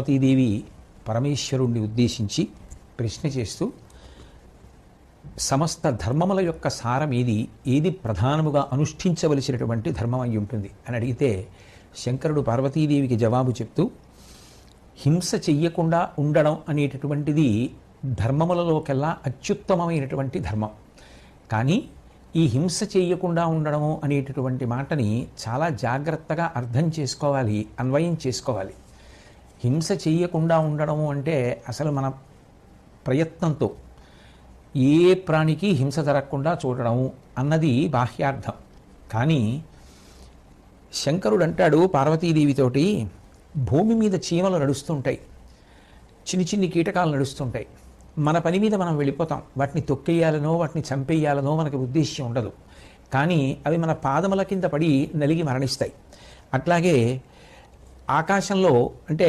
పార్వతీదేవి పరమేశ్వరుణ్ణి ఉద్దేశించి ప్రశ్న చేస్తూ సమస్త ధర్మముల యొక్క సారం ఏది ప్రధానముగా అనుష్ఠించవలసినటువంటి ధర్మం అయి ఉంటుంది అని అడిగితే శంకరుడు పార్వతీదేవికి జవాబు చెప్తూ హింస చెయ్యకుండా ఉండడం అనేటటువంటిది ధర్మములలోకెల్లా అత్యుత్తమమైనటువంటి ధర్మం. కానీ ఈ హింస చేయకుండా ఉండడము అనేటటువంటి మాటని చాలా జాగ్రత్తగా అర్థం చేసుకోవాలి, అన్వయం చేసుకోవాలి. హింస చేయకుండా ఉండడము అంటే అసలు మన ప్రయత్నంతో ఏ ప్రాణికి హింస జరగకుండా చూడడము అన్నది బాహ్యార్థం. కానీ శంకరుడు అంటాడు పార్వతీదేవితోటి, భూమి మీద చీమలు నడుస్తుంటాయి, చిన్ని చిన్ని కీటకాలు నడుస్తుంటాయి. మన పని మీద మనం వెళ్ళిపోతాం, వాటిని తొక్కేయాలనో వాటిని చంపేయాలనో మనకి ఉద్దేశ్యం ఉండదు. కానీ అవి మన పాదముల కింద పడి నలిగి మరణిస్తాయి. అట్లాగే ఆకాశంలో అంటే